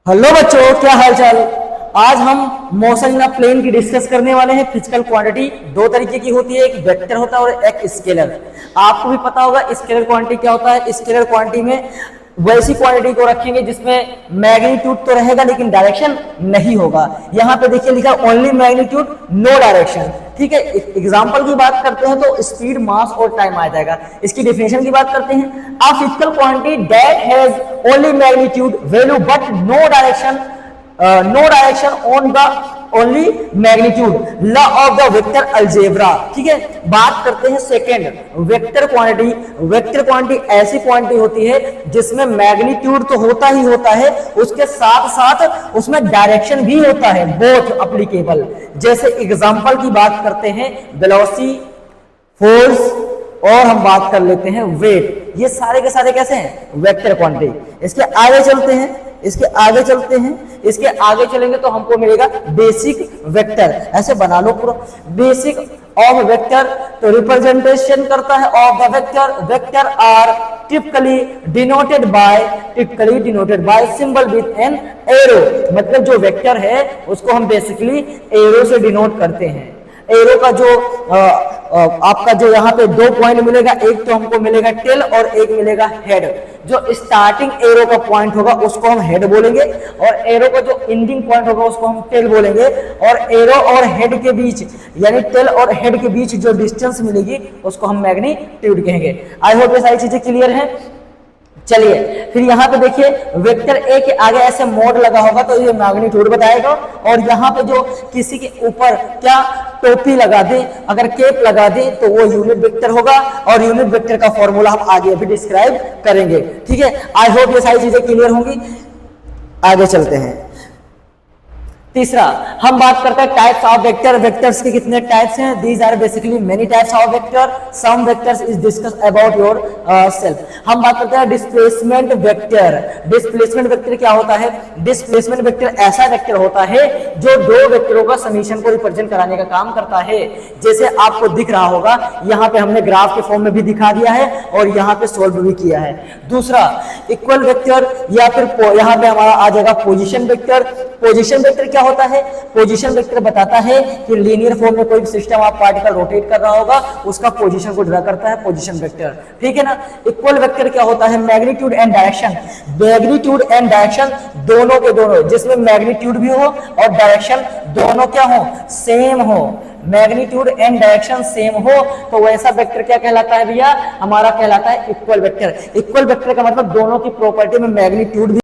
Hello बच्चों, क्या हाल चाल। आज हम मोशन इन प्लेन की डिस्कस करने वाले हैं। फिजिकल क्वांटिटी दो तरीके की होती है, एक वेक्टर होता है और एक स्केलर। आपको भी पता होगा स्केलर क्वांटिटी क्या होता है। स्केलर क्वांटिटी में वैसी क्वांटिटी को रखेंगे जिसमें मैग्नीट्यूड तो रहेगा लेकिन डायरेक्शन नहीं होगा। यहाँ पे देखिए लिखा ओनली मैग्नीट्यूड नो डायरेक्शन। ठीक है, एग्जाम्पल की बात करते हैं तो स्पीड, मास और टाइम आ जाएगा। इसकी डिफिनेशन की बात करते हैं। A physical quantity that has only magnitude value but no direction on the only magnitude, law of the vector algebra. ठीक है, बात करते हैं second vector quantity. Vector quantity ऐसी क्वांटिटी होती है जिसमें मैग्नीट्यूड तो होता ही होता है, उसके साथ साथ उसमें डायरेक्शन भी होता है, बोथ अप्लीकेबल। जैसे एग्जांपल की बात करते हैं वेलोसिटी, फोर्स और हम बात कर लेते हैं वेट। ये सारे के सारे कैसे हैं? Vector quantity. इसके आगे चलते हैं, इसके आगे चलेंगे तो हमको मिलेगा बेसिक वेक्टर। ऐसे बना लो पूरा, बेसिक ऑफ वेक्टर तो रिप्रेजेंटेशन करता है of the vector. Vectors are typically denoted by symbol with an arrow. मतलब जो वेक्टर है उसको हम बेसिकली एरो से डिनोट करते हैं। एरो का जो आपका जो यहाँ पे दो पॉइंट मिलेगा, एक तो हमको मिलेगा टेल और एक मिलेगा हेड। जो स्टार्टिंग एरो का पॉइंट होगा उसको हम हेड बोलेंगे और एरो का जो एंडिंग पॉइंट होगा उसको हम टेल बोलेंगे। और एरो और हेड के बीच यानी टेल और हेड के बीच जो डिस्टेंस मिलेगी उसको हम मैग्नीट्यूड कहेंगे। आई होप ये सारी चीजें क्लियर है। चलिए फिर यहाँ पे देखिए वेक्टर ए के आगे ऐसे मोड लगा होगा तो ये मैग्नीट्यूड बताएगा। और यहाँ पे जो किसी के ऊपर क्या टोपी लगा दे, अगर केप लगा दे तो वो यूनिट वेक्टर होगा। और यूनिट वेक्टर का फॉर्मूला हम आगे भी डिस्क्राइब करेंगे। ठीक है, आई होप ये सारी चीजें क्लियर होंगी। आगे चलते हैं। तीसरा हम बात करते हैं टाइप्स ऑफ वेक्टर। वेक्टर्स के कितने टाइप्स हैं? These are basically many types of vector. Some vectors is discuss about yourself. हम बात करते हैं डिस्प्लेसमेंट वेक्टर। डिस्प्लेसमेंट वेक्टर क्या होता है? डिस्प्लेसमेंट वेक्टर ऐसा वेक्टर होता है जो दो वेक्टरों का समीशन को रिप्रेजेंट कराने का काम करता है। जैसे आपको दिख रहा होगा, यहाँ पे हमने ग्राफ के फॉर्म में भी दिखा दिया है और यहाँ पे सोल्व भी किया है। दूसरा इक्वल वेक्टर या फिर यहाँ पे हमारा आ जाएगा पोजिशन वेक्टर। पोजीशन वेक्टर क्या होता है? पोजीशन वेक्टर बताता है कि लीनियर फॉर्म में कोई सिस्टम आप पार्टिकल रोटेट कर रहा होगा, उसका पोजीशन को ड्रा करता है पोजीशन वेक्टर। ठीक है ना। इक्वल वेक्टर क्या होता है? Magnitude and direction. Magnitude and direction दोनों के दोनों, जिसमें मैग्नीट्यूड भी हो और डायरेक्शन दोनों क्या हो? सेम हो। मैग्नीट्यूड एंड डायरेक्शन सेम हो तो वैसा वेक्टर क्या कहलाता है भैया? हमारा कहलाता है इक्वल वेक्टर। इक्वल वेक्टर का मतलब दोनों की प्रॉपर्टी में मैग्नीट्यूड